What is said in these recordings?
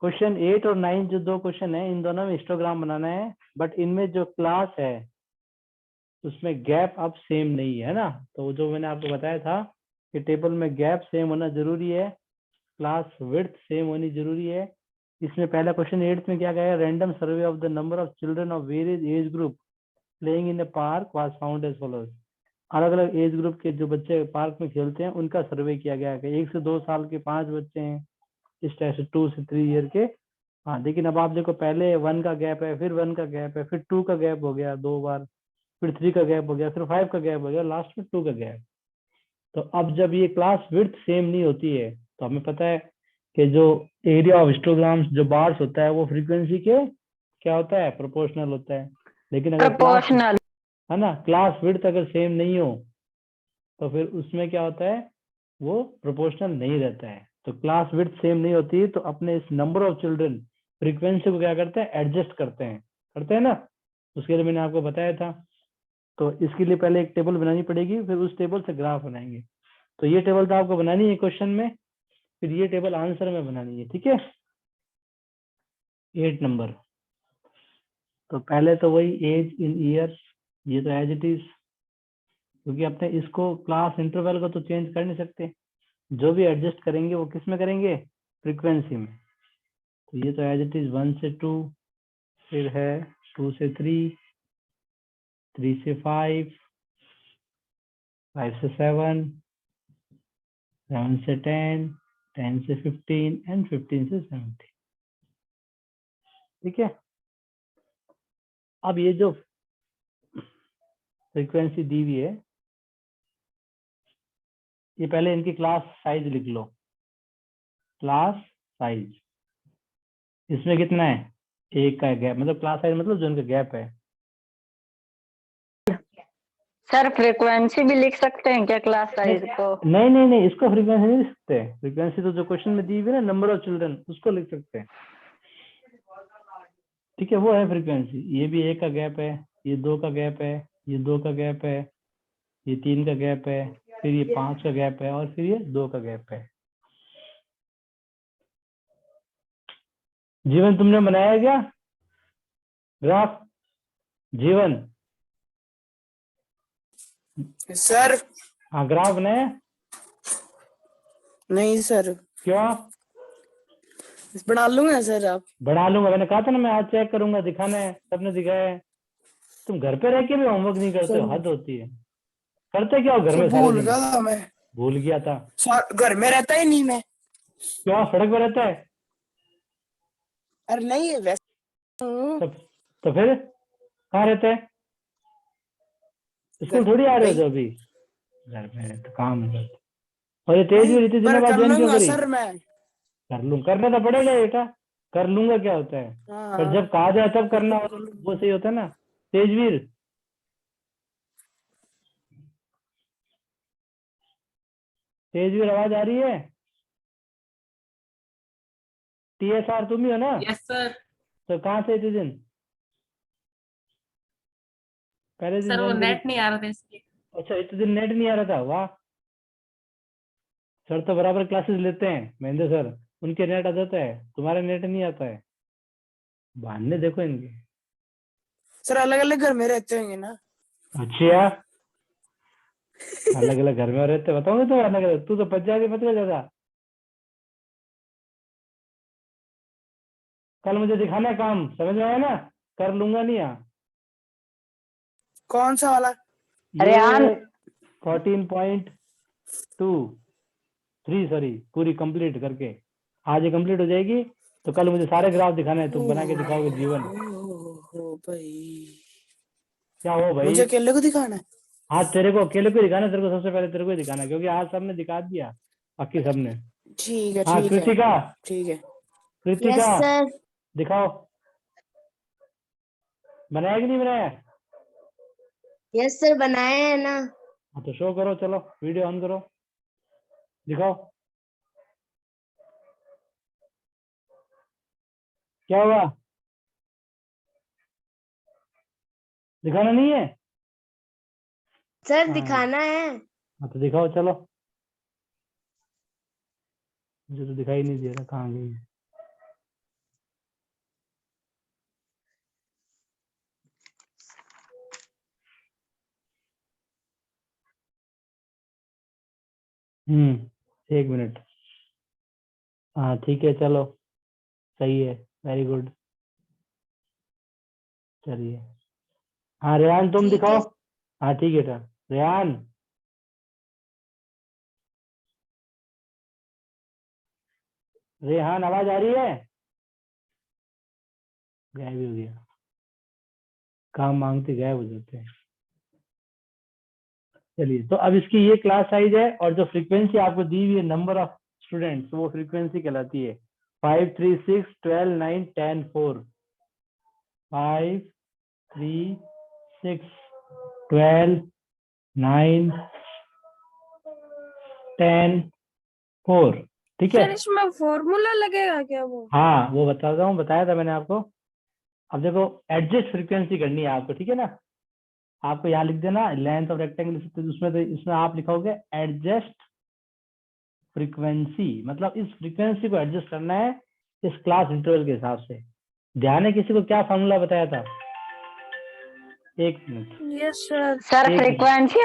Question 8 और 9 जो दो क्वेश्चन है, इन दोनों में हिस्टोग्राम बनाना है, बट इनमें जो क्लास है उसमें गैप अब सेम नहीं है ना। तो जो मैंने आपको बताया था कि टेबल में गैप सेम होना जरूरी है, क्लास विड्थ सेम होनी जरूरी है। इसमें पहला क्वेश्चन 8 में क्या गया, random survey of the number of children of various age group playing in a park was found as follows. अलग अलग एज ग्रुप के जो बच्चे पार्क में खेलते हैं उनका सर्वे किया गया है। 1 से 2 साल के 5 बच्चे हैं, इस तरह से 2 से 3 ईयर के। हाँ, लेकिन अब आप देखो, पहले 1 का गैप है, फिर 1 का गैप है, फिर 2 का गैप हो गया 2 बार, फिर 3 का गैप हो गया, फिर 5 का गैप हो गया, लास्ट में 2 का गैप। तो अब जब ये क्लास विड्थ सेम नहीं होती है तो हमें पता है कि जो एरिया ऑफ हिस्टोग्राम्स जो बार्स होता है वो फ्रीक्वेंसी के क्या होता है, प्रोपोर्शनल होता है। लेकिन अगर क्लास प्रोपोर्शनल है ना, क्लास विड्थ अगर सेम नहीं हो तो फिर उसमें क्या होता है, वो प्रोपोर्शनल नहीं रहता है। तो क्लास विड्थ सेम नहीं होती तो अपने इस नंबर ऑफ चिल्ड्रन फ्रीक्वेंसी को क्या करते हैं, एडजस्ट करते हैं ना। उसके लिए मैंने आपको बताया था। तो इसके लिए पहले एक टेबल बनानी पड़ेगी, फिर उस टेबल से ग्राफ बनाएंगे। तो ये टेबल तो आपको बनानी है क्वेश्चन में, फिर ये टेबल आंसर में बनानी है, ठीक है। 8 नंबर। तो पहले तो वही एज इन ईयर्स, ये तो एज इट इज, क्योंकि अपने इसको क्लास इंटरवल को तो चेंज कर नहीं सकते। जो भी एडजस्ट करेंगे वो किस में करेंगे, फ्रीक्वेंसी में। तो ये तो एज इट इज 1 से 2, फिर है 2 से 3, 3 से 5, 5 से 7, 7 से 10, 10 से 15 एंड 15 से 17। ठीक है। अब ये जो फ्रीक्वेंसी दी हुई है, ये पहले इनकी क्लास साइज लिख लो। क्लास साइज इसमें कितना है, 1 का गैप, मतलब क्लास साइज मतलब जो इनका गैप है। सर फ्रीक्वेंसी भी लिख सकते हैं क्या क्लास साइज को? नहीं नहीं नहीं, इसको फ्रीक्वेंसी नहीं लिख सकते। फ्रीक्वेंसी तो जो क्वेश्चन में दी हुई है ना, नंबर ऑफ चिल्ड्रन, उसको लिख सकते हैं। ठीक है, वो है फ्रीक्वेंसी। ये भी 1 का गैप है, ये 2 का गैप है, ये 2 का गैप है, ये 3 का गैप है, फिर ये 5 का गैप है, और फिर ये 2 का गैप है। जीवन तुमने बनाया क्या ग्राफ? जीवन सर हाँ, ग्राफ बनाया? नहीं सर, क्यों? बना लूंगा सर। आप बना लूंगा, मैंने कहा था ना, मैं आज चेक करूंगा, दिखाना है, सबने दिखाया है। तुम घर पे रह के भी होमवर्क नहीं करते हो, हद होती है। करते क्या हो घर सर में सारे भूल दिन? गया था मैं। भूल गया था? घर में रहता ही नहीं मैं। क्यों, सड़क पे रहता है? अरे नहीं वैसे तो, तो फिर कहाँ रहते हैं? घर स्कूल थोड़ी आ रहे हो पे जो अभी? घर में तो काम है। और ये तेज नहीं, भी इतने दिनों पर बाद कर ज्वाइन क्यों लूंगा करी? सर मैं। कर लूँ, करना तो पड़ेगा बेटा। कर लूंगा क्या होता है? पर हाँ जब कहा जाए तब कर करना, लूंगा कर लूंगा। वो सही होता है ना। तेजवीर, तेजवीर आवाज आ रही है? TSR तुम ही हो ना? Yes sir. तो कहाँ थे इतने दिन? पहले दिन सर वो ज्वाइन करी? नेट नहीं आ रहा था इसलिए। अच्छा, इतने दिन नेट नहीं आ रहा था, वाह। सर तो बराबर क्लासेस लेते हैं, महेंद्र सर। उनके नेट आ जाता है, तुम्हारा नेट नहीं आता है। बहाने देखो इनके। सर अलग अलग घर में रहते होंगे ना। अच्छा, अलग अलग घर में रहते, बताओगे तो अलग अलग, तू तो पंजाबी मत कर ज्यादा। कल मुझे दिखाना है काम, समझ में आया ना? कर लूंगा नहीं यहाँ। कौन सा वाला? रेहान ये 14.23 सॉरी, पूरी कंप्लीट करके आज ये कंप्लीट हो जाएगी। तो कल मुझे सारे ग्राफ दिखाना है, तुम बना के दिखाओगे जीवन। ओ भाई, क्या हो भाई? मुझे अकेले को दिखाना है? आज तेरे को अकेले को दिखाना है, तेरे को सबसे पहले तेरे को ही दिखाना है, क्योंकि आज सबने दिखा दिया, बाकी सबने। ठीक है हाँ, ठीक है कृतिका, ठीक है। Kritika yes sir. दिखाओ, बनाया कि नहीं बनाया? यस सर, बनाए हैं ना। हाँ तो शो करो, चलो वीडियो ऑन करो, दिखाओ क्या हुआ। दिखाना नहीं है? सर हाँ, दिखाना है। हाँ तो दिखाओ चलो। मुझे तो दिखाई नहीं दे रहा, कहाँ गई? एक मिनट। हाँ ठीक है, चलो सही है, वेरी गुड। चलिए, हाँ रेहान तुम ठीक दिखाओ। है। हाँ ठीक है सर, रेहान। रेहान आवाज आ रही है? गायब ही हो गया, काम मांगते गायब हो जाते हैं। चलिए, तो अब इसकी ये क्लास साइज है और जो फ्रीक्वेंसी आपको दी हुई है नंबर ऑफ स्टूडेंट्स, वो फ्रीक्वेंसी कहलाती है 5 3 6 12 9 10 4। 5 3 6 12 9 10 4। ठीक है? सर इसमें फॉर्मूला लगेगा क्या वो? हाँ वो बताता हूँ, बताया था मैंने आपको। अब देखो, एडजस्ट फ्रीक्वेंसी करनी है आपको, ठीक है ना? आपको यहाँ लिख देना लेंथ ऑफ रेक्टेंगल, उसमें तो इसमें आप लिखोगे एडजस्ट फ्रीक्वेंसी, मतलब इस फ्रीक्वेंसी को एडजस्ट करना है इस क्लास इंटरवल के हिसाब से। ध्यान है किसी को क्या फॉर्मूला बताया था? एक मिनट, यस सर। सर एक मिनट, फ्रीक्वेंसी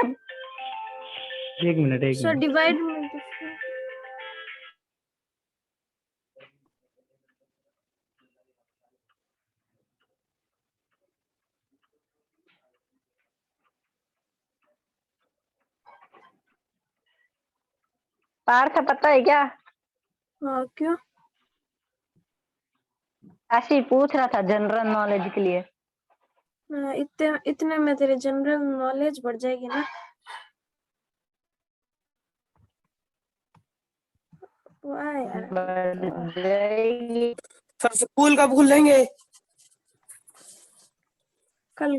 एक मिनट, एक सर मिनट। डिवाइड में difference। पार्थ पता है क्या? हाँ क्यों? ऐसे ही पूछ रहा था जनरल नॉलेज के लिए। इतने इतने में तेरे जनरल नॉलेज बढ़ जाएगी ना। वाह यार। बढ़ जाएगी। सर स्कूल कब खुलेंगे? कल।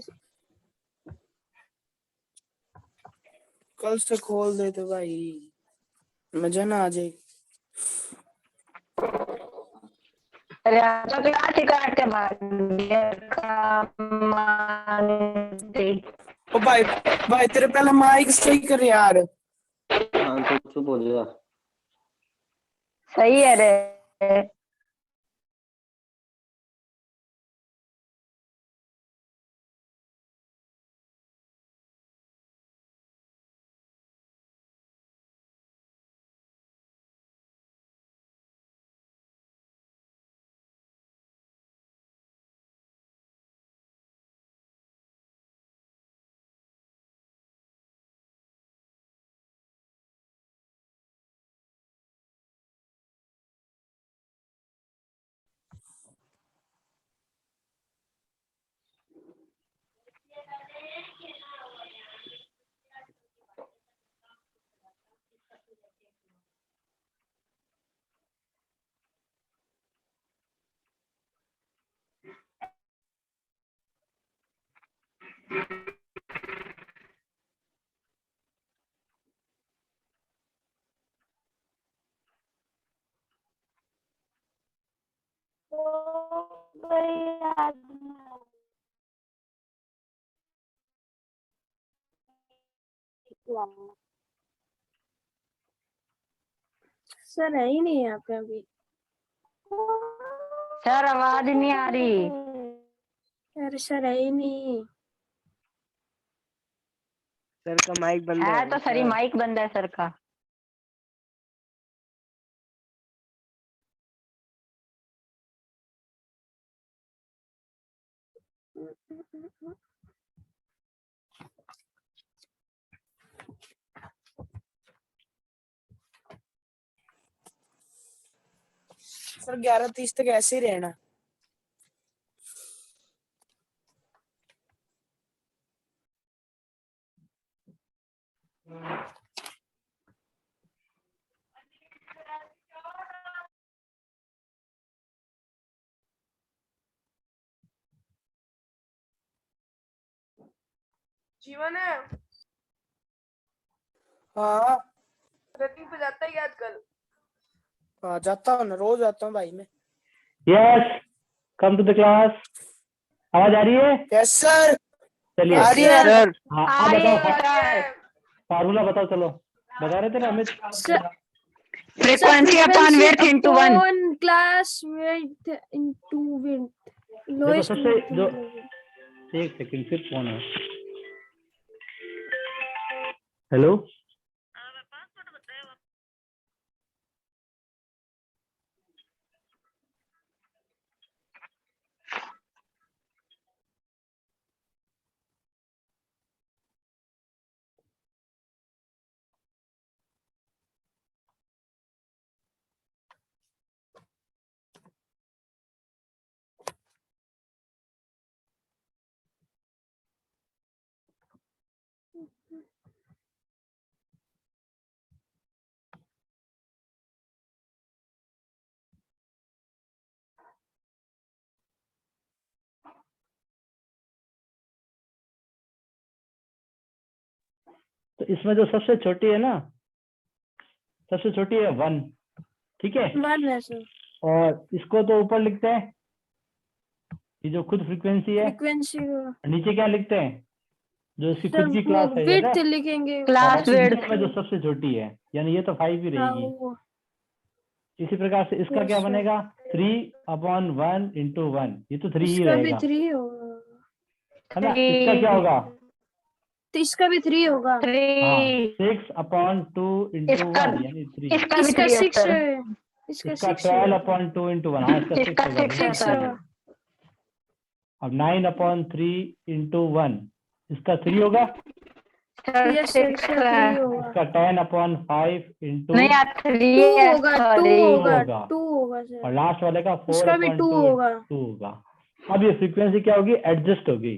कल से खोल दे तो भाई, मजा ना आ जाए। अरे आज तो क्लास ही काट के मार दिया। कमाल देख। ओ भाई, भाई तेरे पहले माइक सही कर यार। हाँ तो चुप हो जा। सही है रे। सर है ही नहीं यहाँ पे अभी। सर आवाज नहीं आ रही। अरे सर है ही नहीं। सर का माइक बंद है है तो सरी सर। माइक बंद है सर का। सर 11:30 तक ऐसे ही रहना। जीवन है। हाँ रनिंग पे जाता है क्या आजकल? हाँ, जाता हूँ ना, रोज आता हूँ भाई मैं। Yes, come to the class. आवाज आ रही है? यस सर, चलिए, आ रही है। सर हाँ आ अब रही है बताओ, सर। फार्मूला बताओ, चलो बता रहे थे ना Amit. Frequency upon width into 1। Upon class width into width. देखो लोएस्ट सबसे विड्थ जो, मतलब। एक सेकंड, फिर फोन है। हेलो, तो इसमें जो सबसे छोटी है ना, सबसे छोटी है 1, ठीक है। 1 है सर। और इसको तो ऊपर लिखते हैं, ये जो खुद फ्रीक्वेंसी है, फ्रीक्वेंसी नीचे क्या लिखते हैं, जो इसकी सर खुद की वो क्लास है, विड्थ याद है? लिखेंगे। क्लास और विड्थ। इसमें जो सबसे छोटी है, यानी ये तो 5 ही हाँ रहेगी। वो इसी प्रकार से इसका Yes, क्या sir. बनेगा, 3/1 × 1, ये तो 3 ही इसका भी रहेगा, 3 होगा। है ना। इसका क्या होगा, तो इसका भी 3 होगा। हाँ, 6/2 × इसका 1, यानी 3। इसका भी इसका 3 है 6 सर। है। इसका इसका 6 है। 12/2 × 1, हाँ इसका 6 इसका होगा, 6 है बिल्कुल सर। सही है। अब 9/3 × 1, इसका 3 होगा। यस सर, इसका 3 होगा। इसका 10/5 × नहीं यार 3 2 है होगा, 2 सॉरी। होगा, होगा। 2 होगा और सर। लास्ट वाले का इसका भी 2 4/2 होगा। 2 होगा। अब ये फ्रीक्वेंसी क्या होगी, एडजस्ट होगी,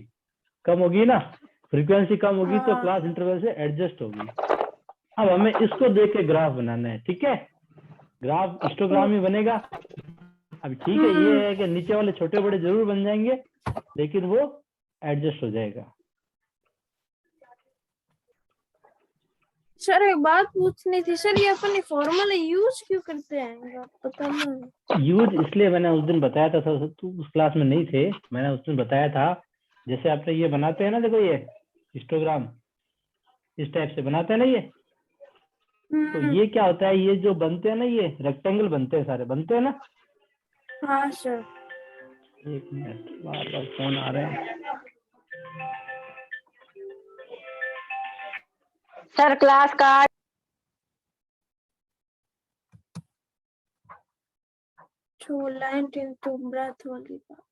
कम होगी ना, फ्रीक्वेंसी कम होगी तो हाँ। क्लास इंटरवल से एडजस्ट होगी। अब हमें इसको देख के ग्राफ बनाना है, ठीक है। ग्राफ हिस्टोग्राम ही बनेगा। अब ठीक है, ये है कि नीचे वाले छोटे बड़े जरूर बन जाएंगे, लेकिन वो एडजस्ट हो जाएगा। सर एक बात पूछनी थी सर, ये अपन फॉर्मूला यूज क्यों करते हैं, आप पता नहीं। यूज इसलिए मैंने उस दिन बताया था, तू उस क्लास में नहीं थे, मैंने उस दिन बताया था, जैसे आपने ये बनाते हैं ना, देखो ये हिस्टोग्राम इस टाइप से बनाते हैं ना ये, तो ये क्या होता है, ये जो बनते हैं ना, ये रेक्टेंगल बनते हैं, सारे बनते हैं ना। हाँ सर। एक मिनट, बार बार फोन आ रहे हैं। सर क्लास का टू लाइन इनटू ब्रेथ वाली बात।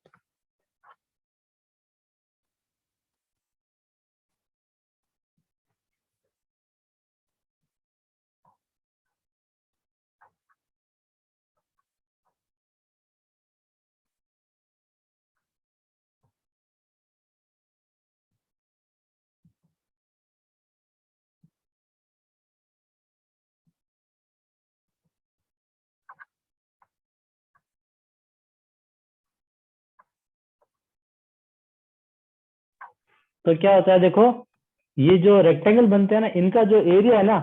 तो क्या होता है, देखो ये जो रेक्टेंगल बनते हैं ना, इनका जो एरिया है ना,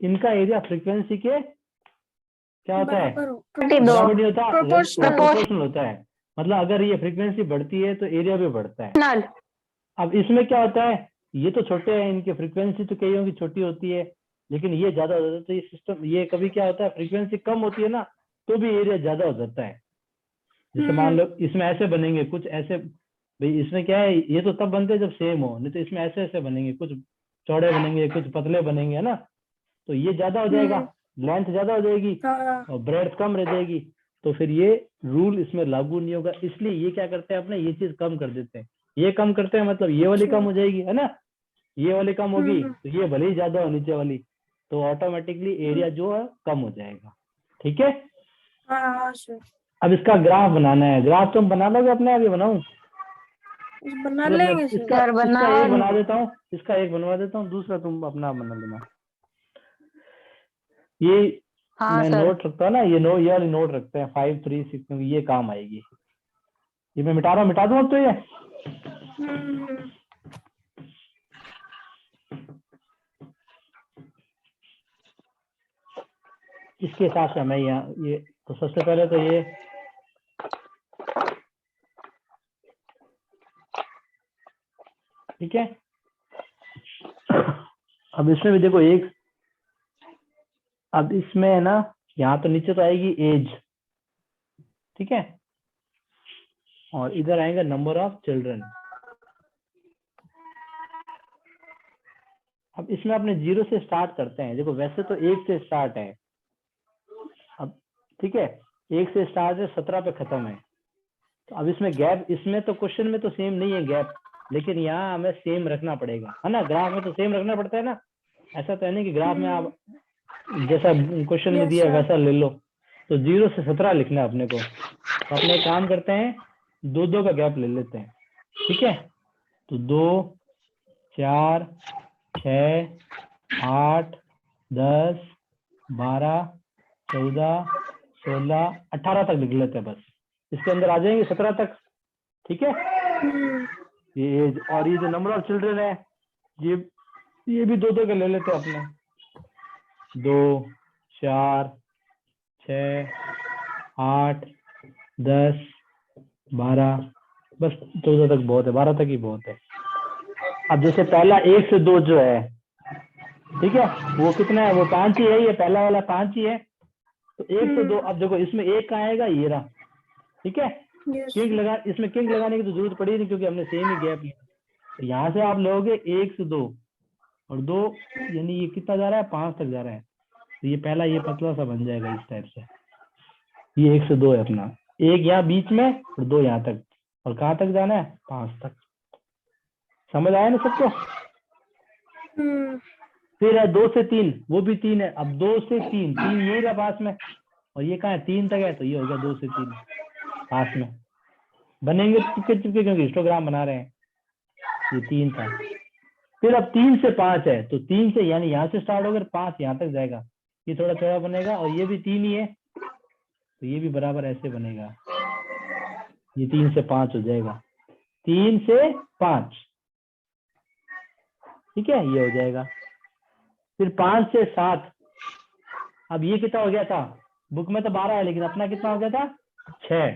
इनका एरिया फ्रीक्वेंसी के क्या होता है, बराबर हो। बराबर नहीं होता, Proportional. प्रोपोर्शनल होता है। मतलब अगर ये फ्रीक्वेंसी बढ़ती है तो एरिया भी बढ़ता है। नल। अब इसमें क्या होता है, ये तो छोटे हैं, इनकी फ्रीक्वेंसी तो कईयों की छोटी होती है, लेकिन ये ज्यादा हो जाता है, तो ये सिस्टम, ये कभी क्या होता है, फ्रीक्वेंसी कम होती है ना, तो भी एरिया ज्यादा हो जाता है। जैसे मान लो इसमें ऐसे बनेंगे कुछ ऐसे, भाई इसमें क्या है, ये तो तब बनते हैं जब सेम हो, नहीं तो इसमें ऐसे ऐसे बनेंगे, कुछ चौड़े बनेंगे, कुछ पतले बनेंगे, है ना। तो ये ज्यादा हो जाएगा, लेंथ ज्यादा हो जाएगी हाँ। और ब्रेड्थ कम रह जाएगी, तो फिर ये रूल इसमें लागू नहीं होगा। इसलिए ये क्या करते हैं, अपने ये चीज कम कर देते हैं, ये कम करते हैं, मतलब ये वाली कम हो जाएगी, है ना, ये वाली कम होगी, तो ये भले ही ज्यादा हो नीचे वाली, तो ऑटोमेटिकली एरिया जो है कम हो जाएगा, ठीक है। हाँ सर। अब इसका ग्राफ बनाना है, ग्राफ तुम बना लोगे अपने आप, ये बनाऊं? बना चलो मैं लेंगे सर। इसका एक बना देता हूँ, इसका एक बनवा देता हूँ, दूसरा तुम अपना आप बना लेना। ये हाँ मैं सर। नोट रखता हूँ ना, ये वाली नोट रखते हैं 5, 3, 6, क्योंकि ये काम आएगी। ये मैं मिटा रहा हूँ, मिटा दूँ अब तो ये। इसके हिसाब से मैं यहाँ ये, तो सबसे पहले तो ये ठीक है। अब इसमें भी देखो एक, अब इसमें है ना, यहाँ तो नीचे तो आएगी एज, ठीक है, और इधर आएगा नंबर ऑफ चिल्ड्रन। अब इसमें अपने 0 से स्टार्ट करते हैं, देखो वैसे तो 1 से स्टार्ट है, अब ठीक है, 1 से स्टार्ट है, 17 पे खत्म है। तो अब इसमें गैप, इसमें तो क्वेश्चन में तो सेम नहीं है गैप, लेकिन यहाँ हमें सेम रखना पड़ेगा, है ना, ग्राफ में तो सेम रखना पड़ता है ना। ऐसा तो है नहीं कि ग्राफ में आप जैसा क्वेश्चन में दिया वैसा ले लो, तो 0 से 17 लिखना है अपने को। तो अपने काम करते हैं, 2-2 का गैप ले लेते हैं, ठीक है। तो 2, 4, 6, 8, 10, 12, 14, 16, 18 तक लिख लेते हैं, बस इसके अंदर आ जाएंगे 17 तक, ठीक है। ये एज और ये जो नंबर ऑफ चिल्ड्रन है, ये ये भी दो दो के ले लेते हैं अपने, 2 4 6 8 10 12, बस 14 तक बहुत है, 12 तक ही बहुत है। अब जैसे पहला 1 से 2 जो है, ठीक है, वो कितना है, वो 5 ही है, ये पहला वाला 5 ही है, तो 1 से 2। अब देखो इसमें 1 कहाँ आएगा, ये रहा, ठीक है। यस किंग लगा, इसमें किंग लगाने की तो जरूरत पड़ी नहीं क्योंकि हमने सेम ही गैप लिया। तो यहाँ से आप लोगे 1 से 2 और 2, यानी ये कितना जा रहा है, 5 तक जा रहा है। तो ये पहला ये पतला सा बन जाएगा इस टाइप से। ये 1 से 2 है अपना, 1 यहाँ बीच में और 2 यहाँ तक, और कहाँ तक जाना है, 5 तक। समझ आया ना सबको? फिर है 2 से 3, वो भी 3 है। अब 2 से 3, 3 यही रहा पास में, और ये कहाँ है, 3 तक है, तो ये हो गया 2 से 3 पास में। बनेंगे चिपके चिपके क्योंकि हिस्टोग्राम बना रहे हैं। ये 3 था। फिर अब 3 से 5 है, तो 3 से यानी यहाँ से स्टार्ट होकर 5 यहाँ तक जाएगा, ये थोड़ा चौड़ा बनेगा, और ये भी 3 ही है, तो ये भी बराबर ऐसे बनेगा, ये 3 से 5 हो जाएगा, 3 से 5, ठीक है, ये हो जाएगा। फिर 5 से 7, अब ये कितना हो गया था, बुक में तो 12 है लेकिन अपना कितना हो गया था, 6।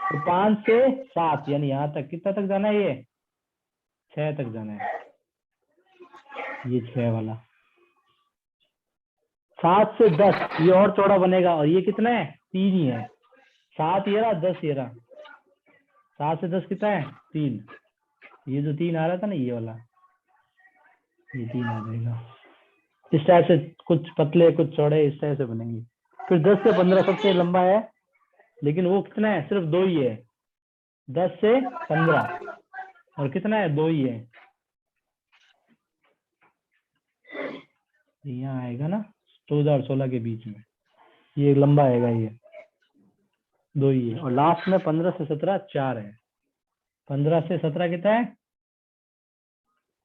तो 5 से 7 यानी यहाँ तक कितना तक जाना है, ये 6 तक जाना है, ये 6 वाला। 7 से 10 ये और चौड़ा बनेगा, और ये कितना है, 3 ही है, 7 ये रहा, 10 ये रहा, 7 से 10 कितना है, 3। ये जो 3 आ रहा था ना, ये वाला, ये 3 आ जाएगा। इस टाइप से कुछ पतले कुछ चौड़े इस टाइप से बनेंगे। फिर 10 से 15 सबसे लंबा है, लेकिन वो कितना है, सिर्फ 2 ही है, 10 से 15, और कितना है, 2 ही है। यहाँ आएगा ना 14 और 16 के बीच में, ये लंबा आएगा, ये 2 ही है। और लास्ट में 15 से 17 4 है, 15 से 17 कितना है,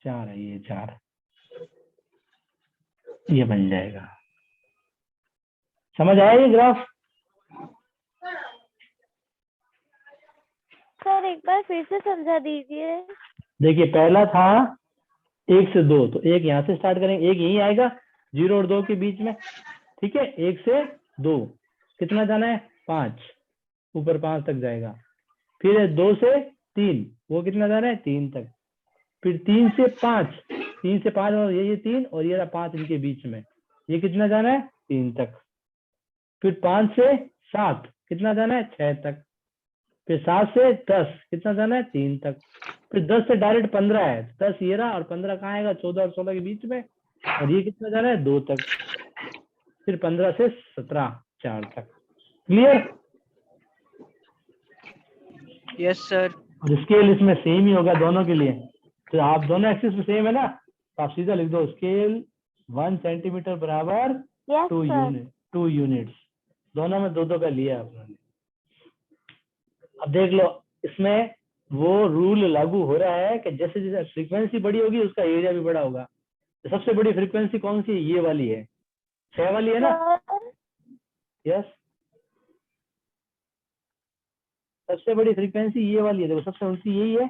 4 है, ये 4, ये बन जाएगा। समझ आया ये ग्राफ? सर एक बार फिर से समझा दीजिए। देखिए पहला था 1 से 2, तो 1 यहाँ से स्टार्ट करेंगे, 1 यही आएगा 0 और 2 के बीच में, ठीक है। 1 से 2 कितना जाना है, 5, ऊपर 5 तक जाएगा। फिर है 2 से 3, वो कितना जाना है, 3 तक। फिर 3 से 5, 3 से 5 और ये 3 और ये 5 इनके बीच में, ये कितना जाना है, 3 तक। फिर 5 से 7 कितना जाना है, 6 तक। फिर 7 से 10 कितना जाना है, 3 तक। फिर 10 से डायरेक्ट 15 है, 10 ये रहा, और 15 कहाँ आएगा, 14 और 16 के बीच में, और ये कितना जाना है, 2 तक। फिर 15 से 17 4 तक। क्लियर? Yes sir. और स्केल इसमें सेम ही होगा दोनों के लिए, तो आप दोनों एक्सिस में सेम है ना, तो आप सीधा लिख दो स्केल 1 सेंटीमीटर बराबर 2 यूनिट्स। दोनों में 2 का लिया आपने। अब देख लो इसमें वो रूल लागू हो रहा है कि जैसे जैसे फ्रीक्वेंसी बड़ी होगी उसका एरिया भी बड़ा होगा। तो सबसे बड़ी फ्रीक्वेंसी कौन सी है, ये वाली है, 6 वाली है ना। यस, सबसे बड़ी फ्रीक्वेंसी ये वाली है, देखो सबसे ऊंची यही है।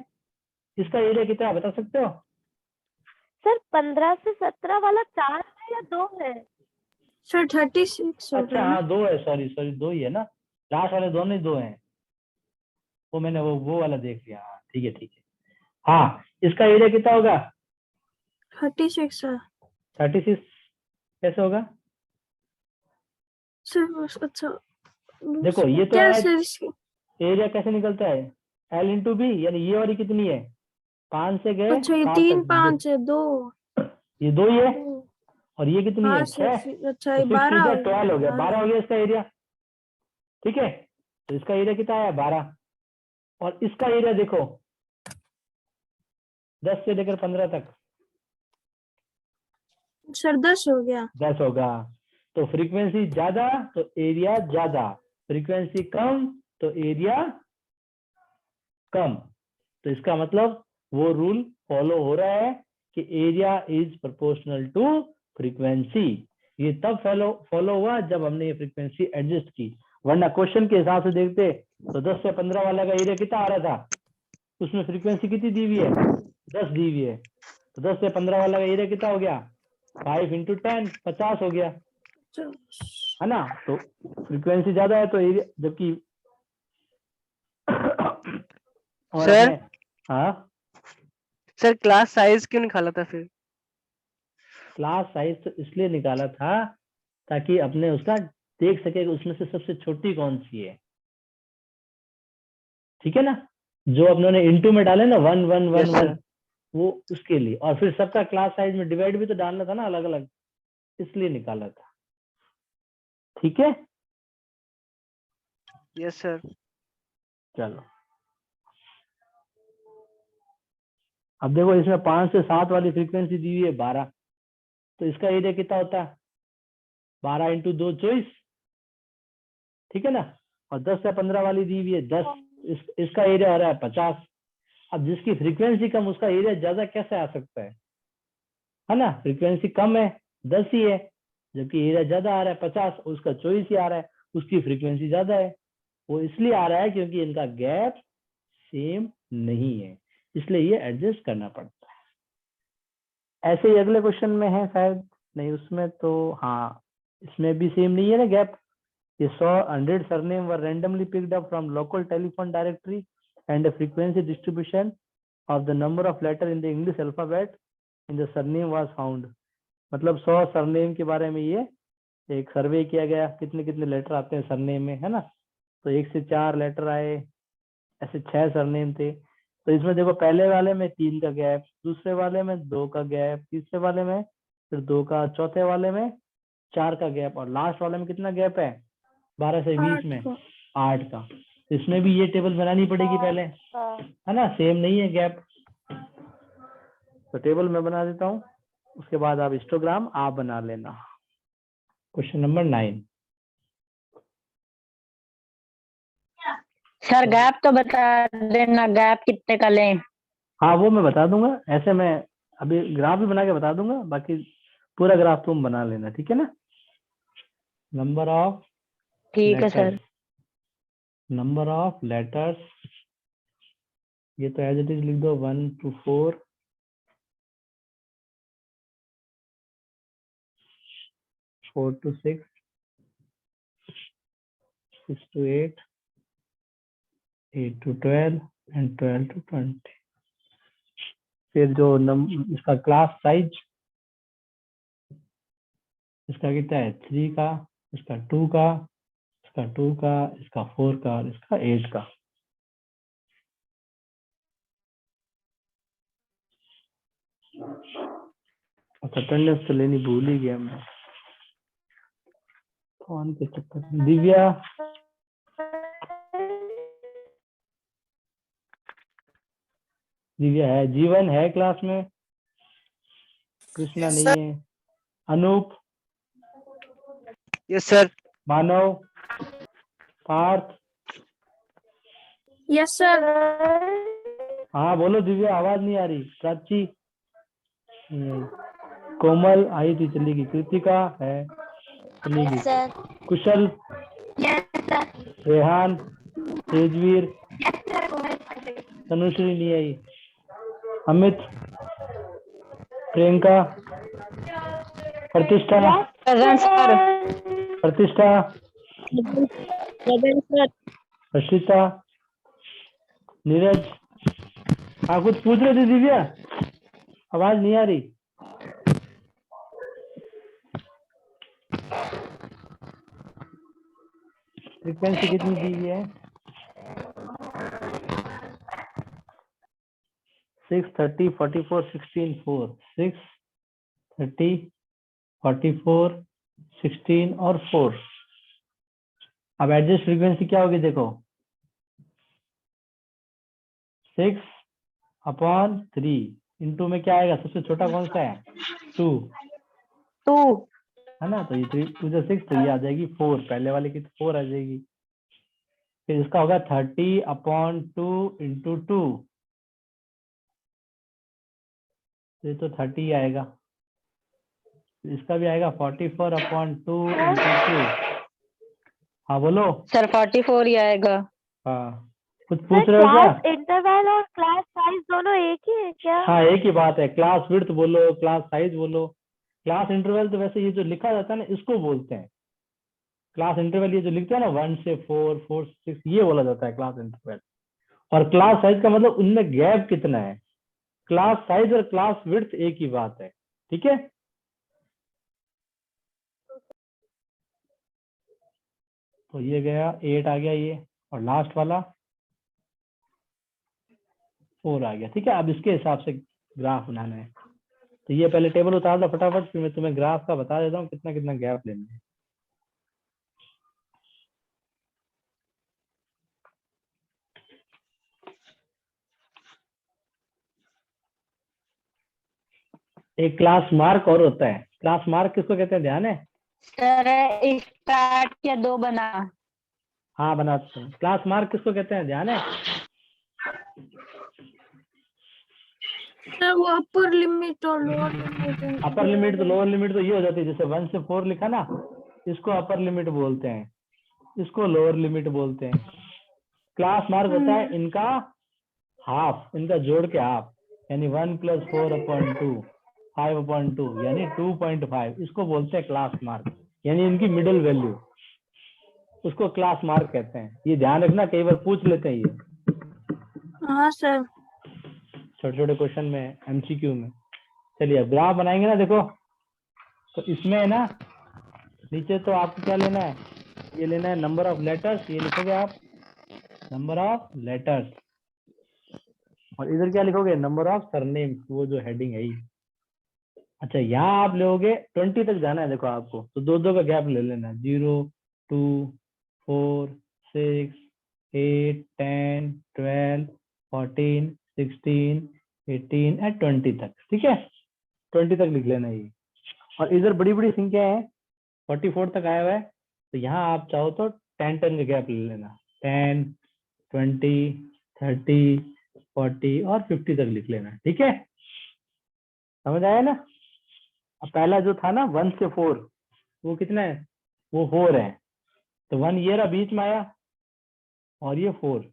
इसका एरिया कितना है बता सकते हो? सर 15 से 17 वाला 4 है या 2 है? सर 36 हो अच्छा गया। हाँ 2 है, सॉरी 2 ही है ना, लास्ट वाले दोनों ही 2 हैं। वो मैंने वो वाला देख लिया, हाँ ठीक है ठीक है। हाँ इसका एरिया कितना होगा, 36 है 36 कैसे होगा? सर। अच्छा देखो ये तो क्या है, सर इसकी? एरिया कैसे निकलता है, L इंटू बी, यानी ये वाली कितनी है, 5 से गए अच्छा ये 7 3 तक, 5 है 2। ये 2 ही है, और ये कितनी हाँ है, सर 6। अच्छा ये तो 12 6 12 हो गया, 12 हो गया इसका एरिया, ठीक है। तो इसका एरिया कितना आया, 12। और इसका एरिया देखो 10 से लेकर 15 तक, सर 10 हो गया। 10 होगा। तो फ्रीक्वेंसी ज्यादा तो एरिया ज्यादा, फ्रीक्वेंसी कम तो एरिया कम। तो इसका मतलब वो रूल फॉलो हो रहा है कि area is proportional to frequency. ये तब फॉलो हुआ जब हमने ये फ्रीक्वेंसी एडजस्ट की, वरना क्वेश्चन के हिसाब से देखते तो 10 से 15 वाला का एरिया कितना आ रहा था, उसमें फ्रीक्वेंसी कितनी दी हुई है, 10 दी हुई है, तो 10 से 15 वाला का एरिया कितना हो गया? 5 into 10 50 हो गया, है ना। तो फ्रीक्वेंसी ज्यादा है तो एरिया, जबकि और सर? अपने, हाँ सर क्लास साइज क्यों निकाला था फिर? क्लास साइज तो इसलिए निकाला था ताकि अपने उसका देख सके कि उसमें से सबसे छोटी कौन सी है, ठीक है ना। जो अपनों ने इंटू में डाले ना 1 1 1 यस 1, सर। वो उसके लिए, और फिर सबका क्लास साइज में डिवाइड भी तो डालना था ना अलग अलग, इसलिए निकाला था, ठीक है। Yes sir. चलो अब देखो, इसमें 5 से 7 वाली फ्रीक्वेंसी दी हुई है 12, तो इसका एरिया कितना होता है? 12 into 2 24, ठीक है ना। और 10 से 15 वाली दी हुई है 10, इसका एरिया हो रहा है 50। अब जिसकी फ्रीक्वेंसी कम उसका एरिया ज्यादा कैसे आ सकता है ना। फ्रीक्वेंसी कम है 10 ही है, जबकि एरिया ज्यादा आ रहा है 50, उसका 24 ही आ रहा है, उसकी फ्रीक्वेंसी ज्यादा है। वो इसलिए आ रहा है क्योंकि इनका गैप सेम नहीं है, इसलिए ये एडजस्ट करना पड़ता है। ऐसे ही अगले क्वेश्चन में है शायद, नहीं उसमें तो, हाँ इसमें भी सेम नहीं है ना गैप। ये 100 surname were randomly picked up from local telephone directory and the frequency distribution of the number of letter in the English alphabet in the surname was found। मतलब 100 सरनेम के बारे में ये एक सर्वे किया गया, कितने कितने लेटर आते हैं सरनेम में, है ना। तो 1 से 4 लेटर आए, ऐसे 6 सरनेम थे। तो इसमें देखो पहले वाले में 3 का गैप, दूसरे वाले में 2 का गैप, तीसरे वाले में फिर 2 का, चौथे वाले में 4 का गैप, और लास्ट वाले में कितना गैप है? 12 से 20 में 8 का। तो इसमें भी ये टेबल बनानी पड़ेगी पहले, है ना, सेम नहीं है गैप। तो टेबल मैं बना देता हूँ, उसके बाद आप हिस्टोग्राम आप बना लेना। Question number 9। सर गैप तो बता देना, गैप कितने का लें? हाँ वो मैं बता दूंगा, ऐसे मैं अभी ग्राफ भी बना के बता दूंगा, बाकी पूरा ग्राफ तुम बना लेना, ठीक है ना। नंबर ऑफ ठीक है sir. Letters, number of letters, ये तो एज इट इज लिख दो 1 to 4, 4 to 6, 6 to 8, 8 to 12 and 12 to 20। फिर जो इसका क्लास साइज, इसका कितना है? 3 का, इसका 2 का, इसका 2 का, इसका 4 का और इसका 8 का। अटेंडेंस तो लेनी भूल ही गया मैं, कौन के चक्कर में। दिव्या, दिव्या है, जीवन है क्लास में, कृष्णा Yes, नहीं है, Anoop, yes sir. Manav, Parth. Yes sir. हाँ बोलो दिव्या, आवाज नहीं आ रही। प्राची नहीं, कोमल आई थी चली गई, कृतिका है चली गई, कुशल, रेहान, तेजवीर, तनुश्री नहीं आई, अमित, प्रियंका, प्रतिष्ठा, प्रेजेंट सर। प्रतिष्ठा, हर्षिता, नीरज। हाँ कुछ पूछ रहे थे दिव्या, आवाज नहीं आ रही। फ्रीक्वेंसी कितनी दी हुई है? 6 30 44 16 4, 6 30 44 16 और 4। अब एडजस्ट फ्रीक्वेंसी क्या होगी देखो, 6/3 इंटू में क्या आएगा? सबसे छोटा कौन सा है? 2, 2 है ना। तो ये 3 2 जो 6, तो ये आ जाएगी 4, पहले वाले की तो 4 आ जाएगी। फिर इसका होगा 30/2 इंटू 2, ये तो 30 आएगा। इसका भी आएगा 44/2 इंटू 2। हाँ बोलो। सर 44 ही आएगा। हाँ कुछ सर पूछ रहे हो क्या? क्लास इंटरवल और क्लास साइज दोनों एक ही है क्या? हाँ एक ही बात है, क्लास विड्थ बोलो क्लास साइज बोलो। क्लास इंटरवल तो वैसे ये जो लिखा जाता है ना इसको बोलते हैं क्लास इंटरवल। ये जो लिखते हैं ना 1 से 4, 4 से 6, ये बोला जाता है क्लास इंटरवल। और क्लास साइज का मतलब उनमें गैप कितना है। क्लास साइज और क्लास विड्थ एक ही बात है, ठीक है। तो ये गया 8 आ गया ये, और लास्ट वाला 4 आ गया, ठीक है। अब इसके हिसाब से ग्राफ बनाना है। तो ये पहले टेबल उतार दो फटाफट, फिर मैं तुम्हें ग्राफ का बता देता हूँ कितना कितना गैप लेना है। एक क्लास मार्क और होता है। क्लास मार्क किसको कहते हैं, ध्यान है? सर स्टार्ट या 2 बना। हाँ बना सकते हैं। क्लास मार्क किसको कहते हैं, ध्यान है? सर वो अपर लिमिट और लोअर लिमिट। अपर लिमिट तो लोअर लिमिट तो ये हो जाती है, जैसे 1 से 4 लिखा ना, इसको अपर लिमिट बोलते हैं, इसको लोअर लिमिट बोलते हैं। क्लास मार्क होता है इनका हाफ, इनका जोड़ के हाफ, यानी 1 + 4/2, 5/2 यानी 2.5, इसको बोलते हैं क्लास मार्क, यानी इनकी मिडिल वैल्यू, उसको क्लास मार्क कहते हैं। ये ध्यान रखना, कई बार पूछ लेते हैं ये हाँ सर। छोटे छोटे क्वेश्चन में, एमसीक्यू में। चलिए अब ग्राफ बनाएंगे ना, देखो तो इसमें है ना नीचे तो आपको क्या लेना है, ये लेना है नंबर ऑफ लेटर्स, ये लिखोगे आप नंबर ऑफ लेटर्स, और इधर क्या लिखोगे, नंबर ऑफ सरनेम, वो जो हेडिंग है ये। अच्छा यहाँ आप लोगे 20 तक जाना है, देखो आपको तो 2-2 का गैप ले लेना है, 0, 2, 4, 6, 8, 10, 12, 14, 16, 18 और 20 तक, ठीक है। 20 तक लिख लेना ये। और इधर बड़ी बड़ी संख्या है, 44 तक आया हुआ है, तो यहाँ आप चाहो तो 10-10 का गैप ले लेना, 10, 20, 30, 40 और 50 तक लिख लेना, ठीक है। समझ आया ना? अब पहला जो था ना 1 से 4, वो कितना है, वो 4 है, तो 1 ये रहा बीच में आया, और ये 4,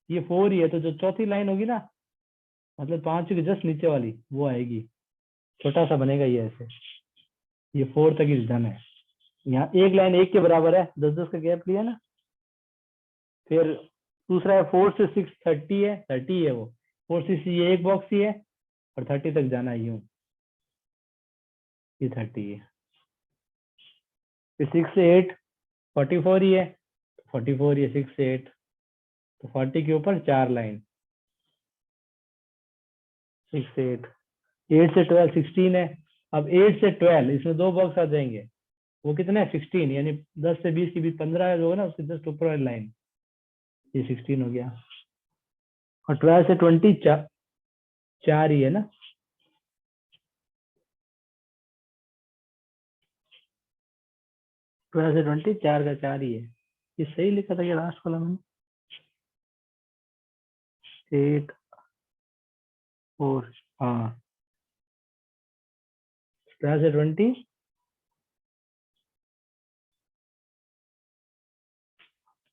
ये 4 ही है, तो जो चौथी लाइन होगी ना, मतलब 5 के जस्ट नीचे वाली, वो आएगी, छोटा सा बनेगा ये ऐसे, ये 4 तक ही डन है। यहाँ एक लाइन 1 के बराबर है, 10-10 का गैप लिया ना। फिर दूसरा है 4 से 6, 30 है, 30 है वो, 4 से 6 ये एक बॉक्स ही है, और 30 तक जाना है यूं, ये 30 है। फिर 6 से 8 44 ही है, 44 ये 6 से 8, तो 40 के ऊपर 4 लाइन, 6 से 8, 8 से 12 16 है। अब 8 से 12 इसमें 2 बॉक्स आ जाएंगे, वो कितना है 16, यानी 10 से 20 के बीच 15 जो है ना, उसके जस्ट ऊपर वाली लाइन, ये 16 हो गया। और 12 से 20 4 ही है ना, ट्वेल्व से 20 4 का 4 ही है। ये सही लिखा था क्या लास्ट वाला मैंने, 8 4, हाँ 12 से 20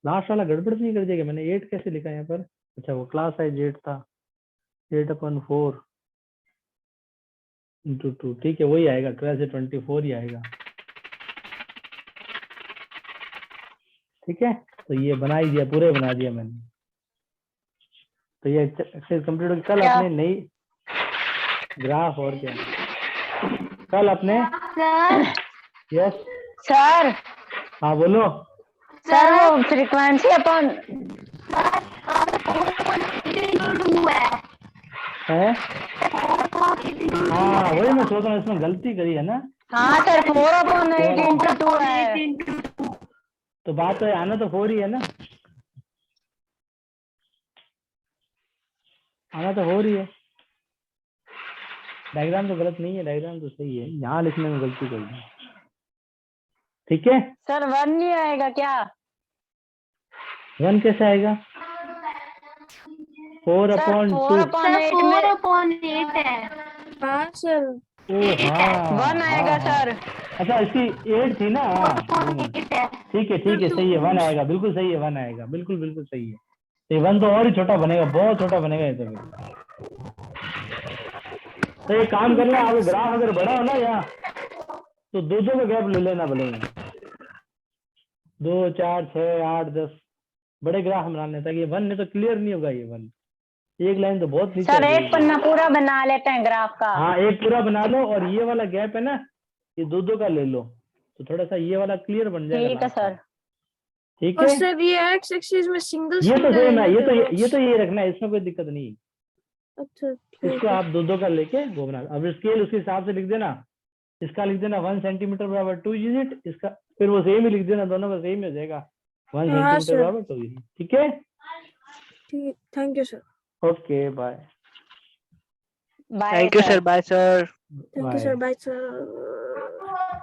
लास्ट वाला गड़बड़ नहीं कर दिया, मैंने 8 कैसे लिखा यहाँ पर। अच्छा वो क्लास साइज 8 था, 8/4 × 2, ठीक है वही आएगा, 12 से 24 ही आएगा, ठीक है। तो ये बना ही दिया, पूरे बना दिया मैंने। तो ये एक्सरसाइज कंप्लीट होगी। कल अपने नई ग्राफ, और क्या कल अपने, सर यस सर हाँ बोलो। सर वो फ्रीक्वेंसी अपन है हाँ वही मैं सोच रहा हूँ, इसमें गलती करी है ना। हाँ सर 4/8 × 2 है। तो बात तो आना तो 4 ही है ना, आना तो 4 ही है। डायग्राम तो गलत नहीं है, डायग्राम तो सही है, यहाँ लिखने में गलती कर दी, ठीक है। सर 1 नहीं आएगा क्या? 1 कैसे आएगा, 4/2। 4/8 है। हाँ सर। हाँ 1 आएगा हाँ, सर। अच्छा इसकी 8 थी ना, हाँ ठीक है सही है, 1 आएगा, बिल्कुल सही है, 1 आएगा, बिल्कुल बिल्कुल सही है। तो ये 1 तो और ही छोटा बनेगा, बहुत छोटा बनेगा ये तो फिर। तो एक काम करना, आप ग्राफ अगर बड़ा हो ना यहाँ, तो दो का गैप ले लेना भले ही, 2, 4, 6, 8, 10 बड़े ग्राफ बना लें, ताकि 1 नहीं तो क्लियर नहीं होगा ये 1। एक लाइन तो बहुत नीचे सर आ एक जाएगी। पन्ना पूरा बना लेते हैं ग्राफ का। हाँ एक पूरा बना लो, और ये वाला गैप है ना, ये दो का ले लो, तो थोड़ा सा ये वाला क्लियर बन जाएगा। ठीक है last में। सर। ठीक और है, सर ये एक्स एक्सिस में सिंगल ये तो सिंगल सेम है, है ये तो ये रखना है, इसमें कोई दिक्कत नहीं। अच्छा ठीक इसको है। आप दो का लेके वो बना, अब स्केल उसके हिसाब से लिख देना। इसका लिख देना 1 सेंटीमीटर बराबर 2 यूनिट, इसका फिर वो सेम ही लिख देना, दोनों का सेम ही हो जाएगा, 1 हाँ सेंटीमीटर सर, बराबर 2 यूनिट। ठीक है, ठीक, thank you sir. Okay bye. Bye thank you sir, bye sir. Thank you sir, bye sir.